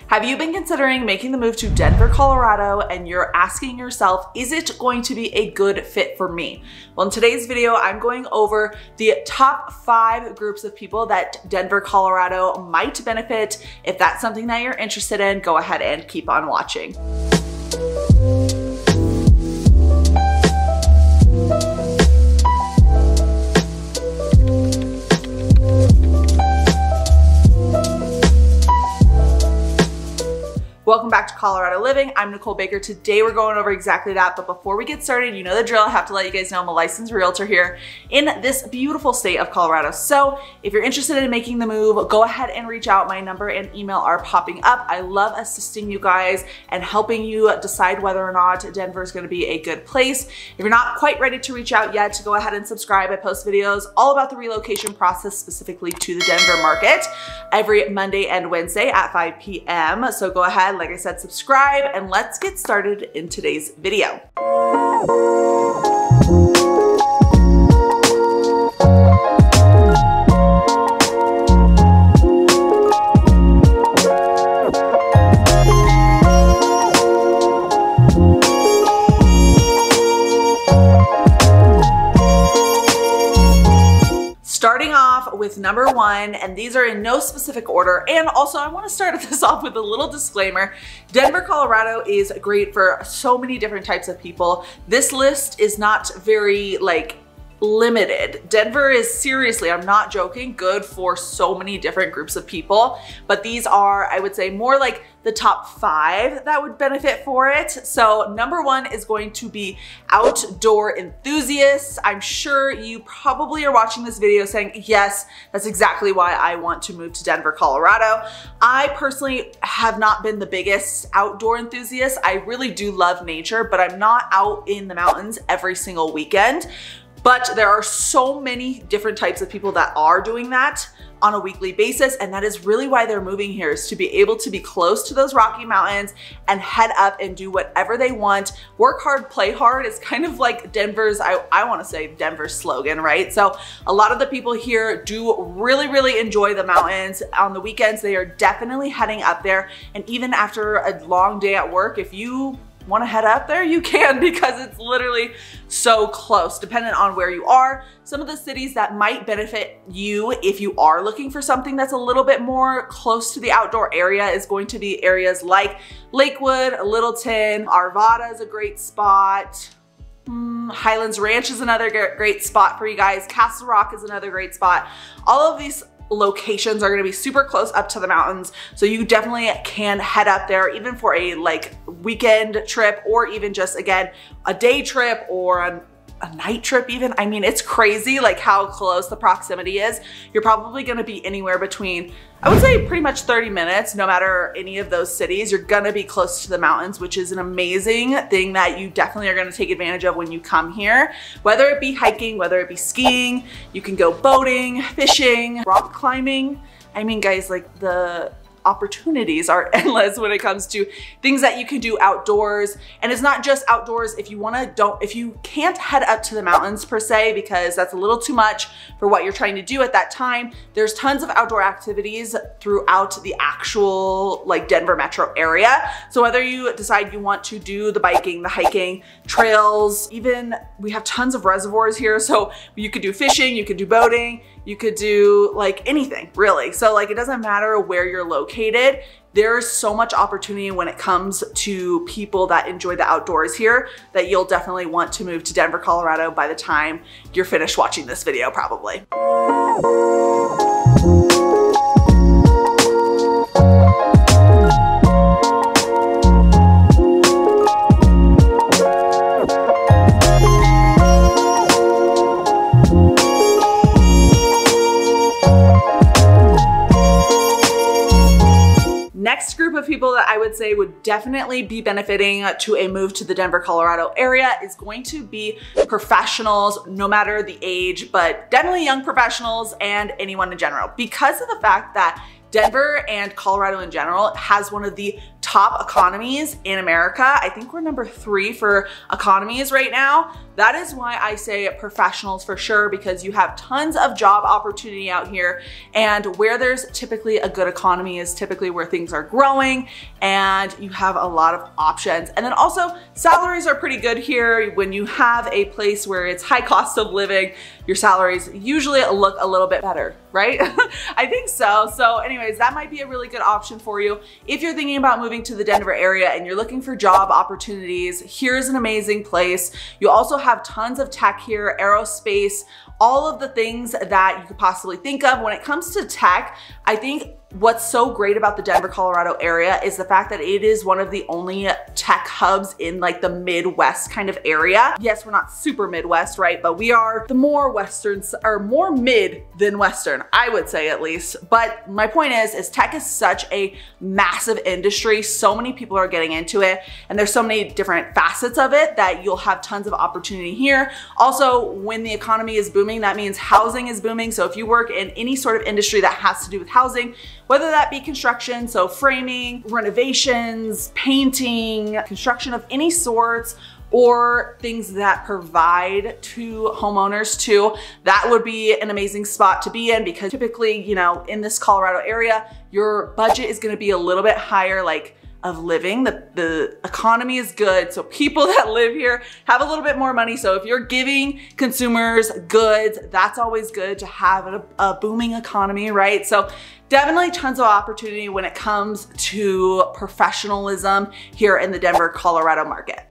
Have you been considering making the move to Denver, Colorado, and you're asking yourself, is it going to be a good fit for me? Well, in today's video, I'm going over the top 5 groups of people that Denver, Colorado might benefit. If that's something that you're interested in, go ahead and keep on watching. Welcome back to Colorado Living. I'm Nicole Baker. Today we're going over exactly that, but before we get started, you know the drill. I have to let you guys know I'm a licensed realtor here in this beautiful state of Colorado. So if you're interested in making the move, go ahead and reach out. My number and email are popping up. I love assisting you guys and helping you decide whether or not Denver is going to be a good place. If you're not quite ready to reach out yet, go ahead and subscribe. I post videos all about the relocation process specifically to the Denver market every Monday and Wednesday at 5 p.m. So go ahead, like I said, subscribe, and let's get started in today's video. Starting off with number 1, and these are in no specific order. And also I want to start this off with a little disclaimer. Denver, Colorado is great for so many different types of people. This list is not very limited. Denver is seriously, I'm not joking, good for so many different groups of people, but these are, I would say, more like the top 5 that would benefit for it. So number 1 is going to be outdoor enthusiasts. I'm sure you probably are watching this video saying, yes, that's exactly why I want to move to Denver, Colorado. I personally have not been the biggest outdoor enthusiast. I really do love nature, but I'm not out in the mountains every single weekend. But there are so many different types of people that are doing that on a weekly basis, and that is really why they're moving here, is to be able to be close to those Rocky Mountains and head up and do whatever they want. Work hard, play hard is kind of like Denver's, I want to say Denver's slogan, right? So a lot of the people here do really enjoy the mountains. On the weekends, they are definitely heading up there, and even after a long day at work, if you want to head up there, you can, because it's literally so close, depending on where you are. Some of the cities that might benefit you if you are looking for something that's a little bit more close to the outdoor area is going to be areas like Lakewood, Littleton, Arvada is a great spot. Highlands Ranch is another great spot for you guys. Castle Rock is another great spot. All of these locations are going to be super close up to the mountains, so you definitely can head up there even for a weekend trip, or even just, again, a day trip or a night trip even. I mean, it's crazy how close the proximity is. You're probably going to be anywhere between, I would say, pretty much 30 minutes, no matter any of those cities. You're going to be close to the mountains, which is an amazing thing that you definitely are going to take advantage of when you come here. Whether it be hiking, whether it be skiing, you can go boating, fishing, rock climbing. I mean, guys, the opportunities are endless when it comes to things that you can do outdoors. And it's not just outdoors. If you can't head up to the mountains per se, because that's a little too much for what you're trying to do at that time, there's tons of outdoor activities throughout the actual Denver metro area. So whether you decide you want to do the biking, the hiking, trails, even we have tons of reservoirs here. So you could do fishing, you could do boating, you could do anything really. So it doesn't matter where you're located. There's so much opportunity when it comes to people that enjoy the outdoors here that you'll definitely want to move to Denver, Colorado by the time you're finished watching this video, probably. Next group of people that I would say would definitely be benefiting to a move to the Denver, Colorado area is going to be professionals, no matter the age, but definitely young professionals and anyone in general, because of the fact that Denver and Colorado in general has one of the top economies in America. I think we're number 3 for economies right now. that is why I say professionals for sure, because you have tons of job opportunity out here, and where there's typically a good economy is typically where things are growing and you have a lot of options. And then also salaries are pretty good here. When you have a place where it's high cost of living, your salaries usually look a little bit better, right? I think so. So anyways, that might be a really good option for you. If you're thinking about moving to the Denver area and you're looking for job opportunities, here's an amazing place. You also have tons of tech here, aerospace, all of the things that you could possibly think of. When it comes to tech, I think what's so great about the Denver, Colorado area is the fact that it is one of the only tech hubs in like the Midwest kind of area. Yes, we're not super Midwest, right? But we are the more Western, or more mid than Western, I would say at least. But my point is tech is such a massive industry. So many people are getting into it, and there's so many different facets of it that you'll have tons of opportunity here. Also, when the economy is booming, that means housing is booming. So if you work in any sort of industry that has to do with housing, whether that be construction, so framing, renovations, painting, construction of any sorts, or things that provide to homeowners too, that would be an amazing spot to be in, because typically, you know, in this Colorado area, your budget is gonna be a little bit higher, like of living. The economy is good, so people that live here have a little bit more money. So if you're giving consumers goods, that's always good to have a booming economy, right? So definitely tons of opportunity when it comes to professionalism here in the Denver, Colorado market.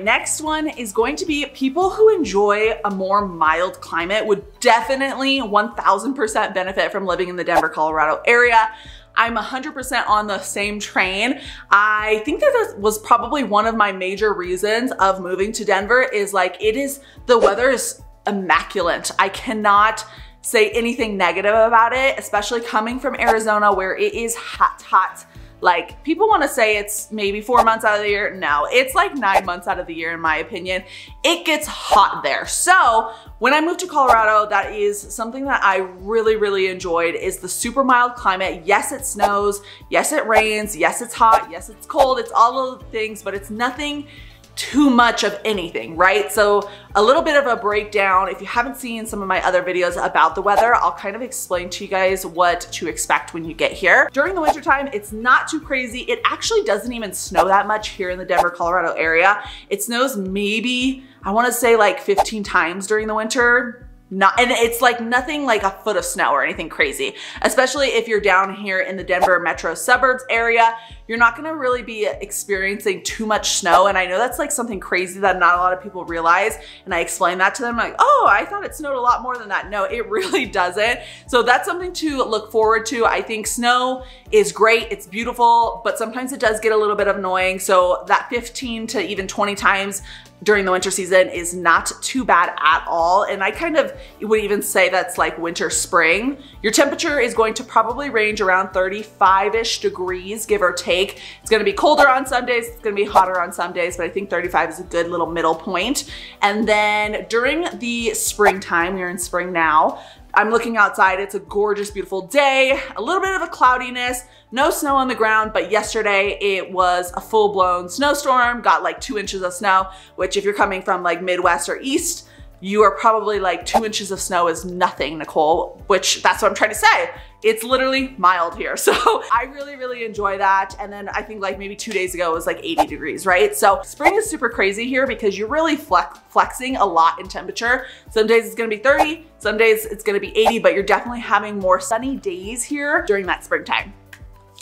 Next one is going to be people who enjoy a more mild climate would definitely 1000% benefit from living in the Denver, Colorado area. I'm 100% on the same train. I think that was probably one of my major reasons of moving to Denver is like, the weather is immaculate. I cannot say anything negative about it, especially coming from Arizona where it is hot. Like, people want to say it's maybe 4 months out of the year. No, it's like 9 months out of the year, in my opinion. It gets hot there. So when I moved to Colorado, that is something that I really, really enjoyed, is the super mild climate. Yes, it snows. Yes, it rains. Yes, it's hot. Yes, it's cold. It's all of the things, but it's nothing too much of anything, right? So a little bit of a breakdown. If you haven't seen some of my other videos about the weather, I'll kind of explain to you guys what to expect when you get here. During the wintertime, it's not too crazy. It actually doesn't even snow that much here in the Denver, Colorado area. It snows maybe, I wanna say like 15 times during the winter. And it's like nothing like a foot of snow or anything crazy, especially if you're down here in the Denver metro suburbs area. You're not gonna really be experiencing too much snow. And I know that's like something crazy that not a lot of people realize. And I explained that to them, like, oh, I thought it snowed a lot more than that. No, it really doesn't. So that's something to look forward to. I think snow is great, it's beautiful, but sometimes it does get a little bit annoying. So that 15 to even 20 times during the winter season is not too bad at all. And I kind of would even say that's like winter, spring. Your temperature is going to probably range around 35-ish degrees, give or take. It's gonna be colder on some days, it's gonna be hotter on some days, but I think 35 is a good little middle point. And then during the springtime, we're in spring now, I'm looking outside, it's a gorgeous, beautiful day, a little bit of a cloudiness, no snow on the ground, but yesterday it was a full-blown snowstorm, got like 2 inches of snow, which if you're coming from like Midwest or East, you are probably like 2 inches of snow is nothing, Nicole, which that's what I'm trying to say. It's literally mild here. So I really, really enjoy that. And then I think like maybe 2 days ago it was like 80 degrees, right? So spring is super crazy here because you're really flexing a lot in temperature. Some days it's gonna be 30, some days it's gonna be 80, but you're definitely having more sunny days here during that springtime.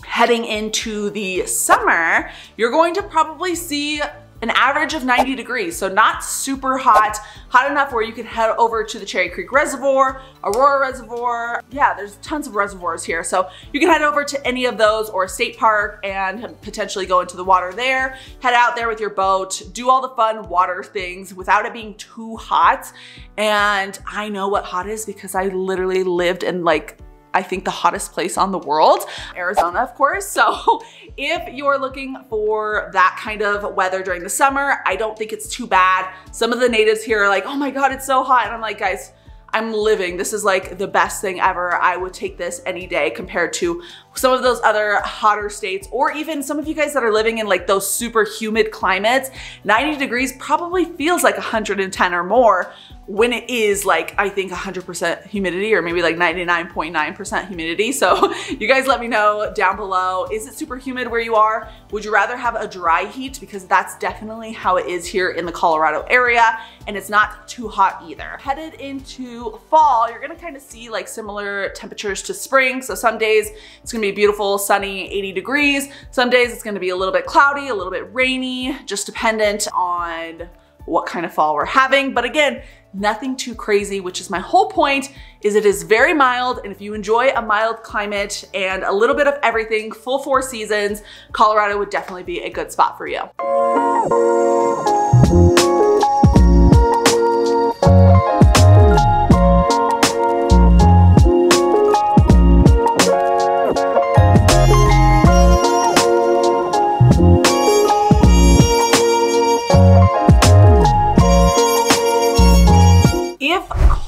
Heading into the summer, you're going to probably see an average of 90 degrees. So not super hot, hot enough where you can head over to the Cherry Creek Reservoir, Aurora Reservoir. Yeah, there's tons of reservoirs here. So you can head over to any of those or a state park and potentially go into the water there, head out there with your boat, do all the fun water things without it being too hot. And I know what hot is because I literally lived in like I think, the hottest place on the world, Arizona, of course. So if you're looking for that kind of weather during the summer, I don't think it's too bad. Some of the natives here are like, oh my God, it's so hot. And I'm like, guys, I'm living. This is like the best thing ever. I would take this any day compared to some of those other hotter states, or even some of you guys that are living in like those super humid climates. 90 degrees probably feels like 110 or more when it is like, I think 100% humidity, or maybe like 99.9% humidity. So you guys let me know down below, is it super humid where you are? Would you rather have a dry heat? Because that's definitely how it is here in the Colorado area, and it's not too hot either. Headed into fall, you're gonna kind of see like similar temperatures to spring. So some days it's gonna be beautiful, sunny, 80 degrees. Some days it's gonna be a little bit cloudy, a little bit rainy, just dependent on what kind of fall we're having. But again, nothing too crazy, which is my whole point, is it is very mild. And if you enjoy a mild climate and a little bit of everything, full 4 seasons, Colorado would definitely be a good spot for you.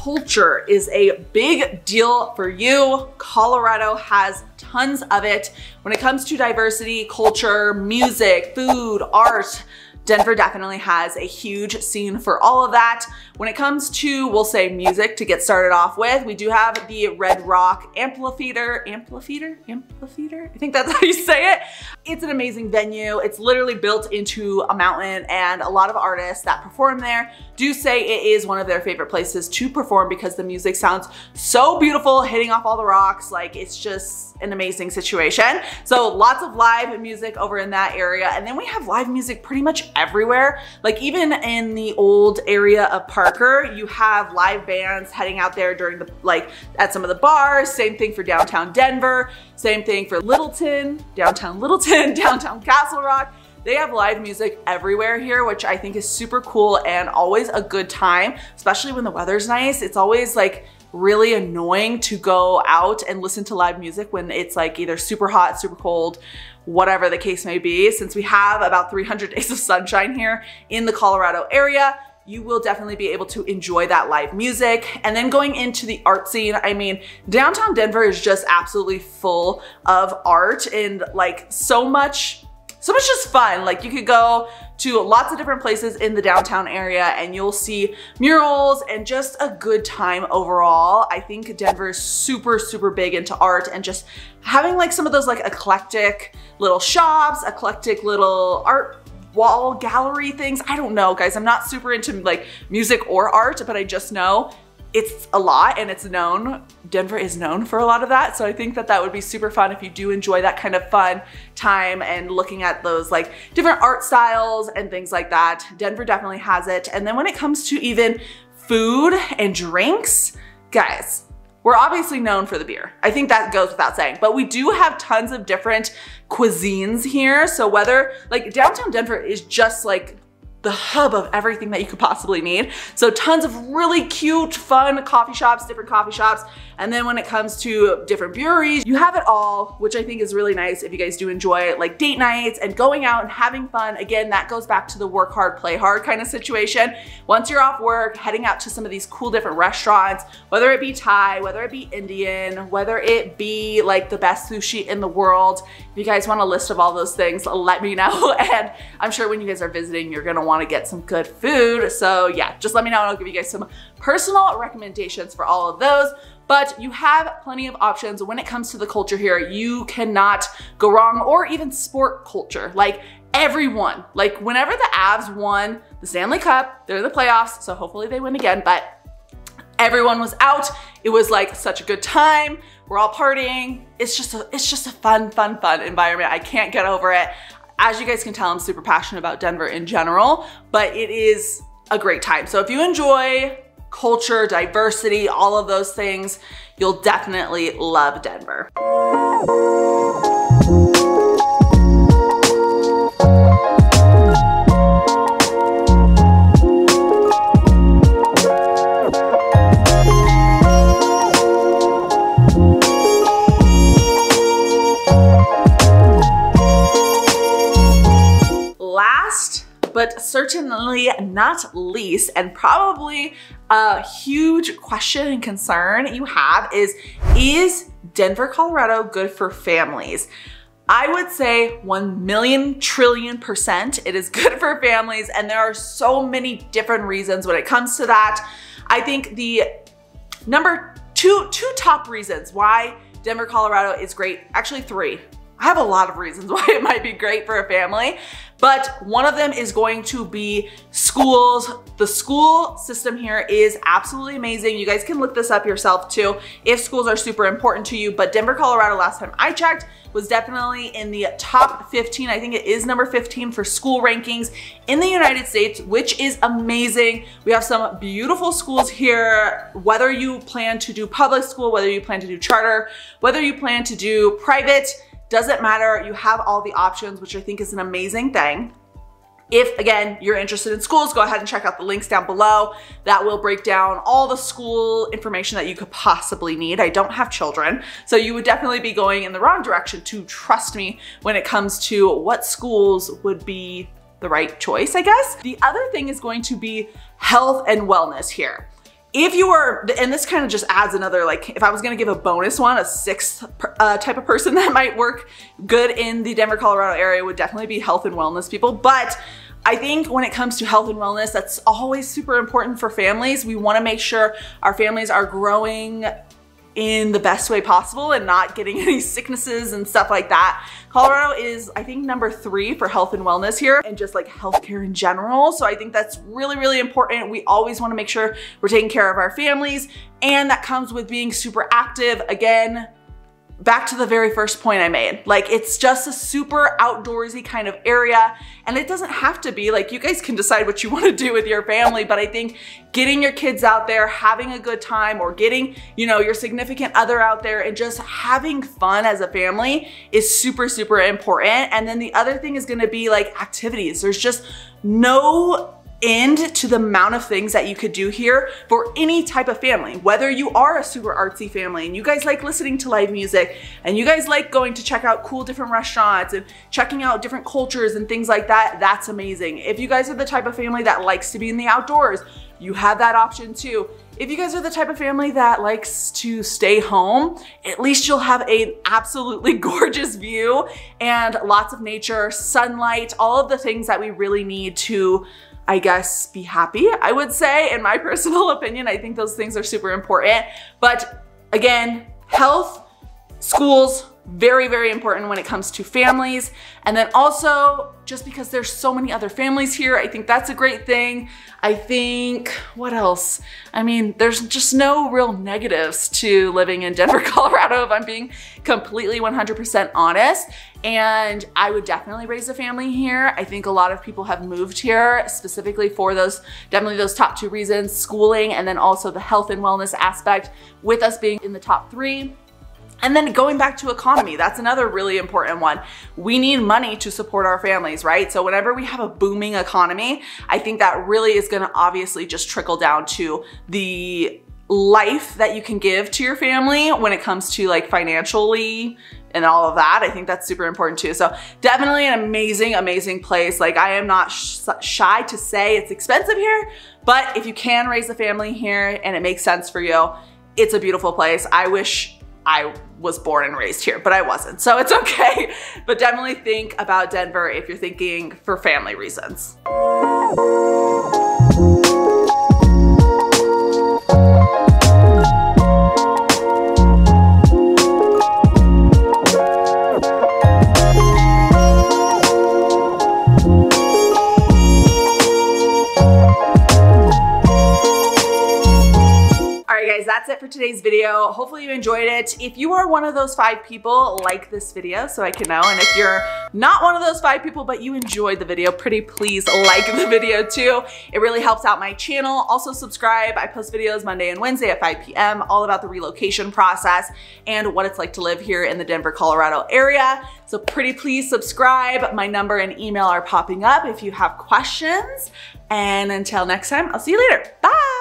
Culture is a big deal for you. Colorado has tons of it. When it comes to diversity, culture, music, food, art, Denver definitely has a huge scene for all of that. When it comes to, we'll say, music to get started off with, we do have the Red Rock Amphitheater. I think that's how you say it. It's an amazing venue. It's literally built into a mountain, and a lot of artists that perform there do say it is one of their favorite places to perform because the music sounds so beautiful, hitting off all the rocks. Like, it's just an amazing situation. So lots of live music over in that area. And then we have live music pretty much everywhere. Like, even in the old area of Parker, you have live bands heading out there during the, like, at some of the bars. Same thing for downtown Denver. Same thing for Littleton, downtown Castle Rock. They have live music everywhere here, which I think is super cool and always a good time, especially when the weather's nice. It's always like really annoying to go out and listen to live music when it's like either super hot, super cold, whatever the case may be. Since we have about 300 days of sunshine here in the Colorado area, you will definitely be able to enjoy that live music. And then going into the art scene, I mean, downtown Denver is just absolutely full of art and like so much just fun. Like, you could go to lots of different places in the downtown area and you'll see murals and just a good time overall. I think Denver is super, super big into art, and just having like some of those like eclectic little shops, eclectic little art wall gallery things. I don't know, guys. I'm not super into like music or art, but I just know it's a lot, and it's known. Denver is known for a lot of that. So I think that that would be super fun if you do enjoy that kind of fun time and looking at those like different art styles and things like that. Denver definitely has it. And then when it comes to even food and drinks, guys, we're obviously known for the beer. I think that goes without saying, but we do have tons of different cuisines here. So whether like downtown Denver is just like the hub of everything that you could possibly need. So tons of really cute, fun coffee shops, different coffee shops. And then when it comes to different breweries, you have it all, which I think is really nice if you guys do enjoy like date nights and going out and having fun. Again, that goes back to the work hard, play hard kind of situation. Once you're off work, heading out to some of these cool different restaurants, whether it be Thai, whether it be Indian, whether it be like the best sushi in the world. If you guys want a list of all those things, let me know. And I'm sure when you guys are visiting, you're gonna want to get some good food. So yeah, just let me know and I'll give you guys some personal recommendations for all of those. But you have plenty of options when it comes to the culture here. You cannot go wrong, or even sport culture. Like everyone, like whenever the Avs won the Stanley Cup, they're in the playoffs, so hopefully they win again, but everyone was out. It was like such a good time. We're all partying. It's just a fun environment. I can't get over it. As you guys can tell, I'm super passionate about Denver in general, but it is a great time. So if you enjoy culture, diversity, all of those things, you'll definitely love Denver. certainly not least, and probably a huge question and concern you have is Denver, Colorado good for families? I would say 1,000,000,000,000,000,000% it is good for families, and there are so many different reasons when it comes to that. I think the two top reasons why Denver, Colorado is great, actually three. I have a lot of reasons why it might be great for a family, but one of them is going to be schools. The school system here is absolutely amazing. You guys can look this up yourself too if schools are super important to you, but Denver, Colorado, last time I checked, was definitely in the top 15. I think it is number 15 for school rankings in the United States, which is amazing. We have some beautiful schools here, whether you plan to do public school, whether you plan to do charter, whether you plan to do private, doesn't matter. You have all the options, which I think is an amazing thing. If, again, you're interested in schools, go ahead and check out the links down below. That will break down all the school information that you could possibly need. I don't have children, so you would definitely be going in the wrong direction to trust me when it comes to what schools would be the right choice, I guess. The other thing is going to be health and wellness here. If you are, and this kind of just adds another, like if I was gonna give a bonus one, a sixth type of person that might work good in the Denver, Colorado area would definitely be health and wellness people. But I think when it comes to health and wellness, that's always super important for families. We wanna make sure our families are growing in the best way possible and not getting any sicknesses and stuff like that. Colorado is, I think, number 3 for health and wellness here, and just like healthcare in general. So I think that's really, really important. We always want to make sure we're taking care of our families, and that comes with being super active. Again, back to the very first point I made, like it's just a super outdoorsy kind of area, and it doesn't have to be. Like, you guys can decide what you want to do with your family, but I think getting your kids out there, having a good time, or getting, you know, your significant other out there and just having fun as a family is super, super important. And then the other thing is going to be like activities. There's just no end to the amount of things that you could do here for any type of family. Whether you are a super artsy family and you guys like listening to live music, and you guys like going to check out cool different restaurants and checking out different cultures and things like that, that's amazing. If you guys are the type of family that likes to be in the outdoors, you have that option too. If you guys are the type of family that likes to stay home, at least you'll have an absolutely gorgeous view and lots of nature, sunlight, all of the things that we really need to, I guess, be happy, I would say. In my personal opinion, I think those things are super important. But again, health, schools, very, very important when it comes to families. And then also, just because there's so many other families here, I think that's a great thing. I think, what else? I mean, there's just no real negatives to living in Denver, Colorado, if I'm being completely 100% honest. And I would definitely raise a family here. I think a lot of people have moved here specifically for those, definitely those top 2 reasons, schooling, and then also the health and wellness aspect, with us being in the top 3. And then going back to economy, that's another really important one. We need money to support our families, right? So whenever we have a booming economy, I think that really is gonna obviously just trickle down to the life that you can give to your family when it comes to like financially and all of that. I think that's super important too. So definitely an amazing, amazing place. Like, I am not shy to say it's expensive here, but if you can raise a family here and it makes sense for you, it's a beautiful place. I wish I was born and raised here, but I wasn't, so it's okay. But definitely think about Denver if you're thinking for family reasons. That's it for today's video. Hopefully you enjoyed it. If you are one of those 5 people, like this video so I can know. And if you're not one of those 5 people, but you enjoyed the video, pretty please like the video too. It really helps out my channel. Also subscribe. I post videos Monday and Wednesday at 5 p.m. all about the relocation process and what it's like to live here in the Denver, Colorado area. So pretty please subscribe. My number and email are popping up if you have questions. And until next time, I'll see you later. Bye.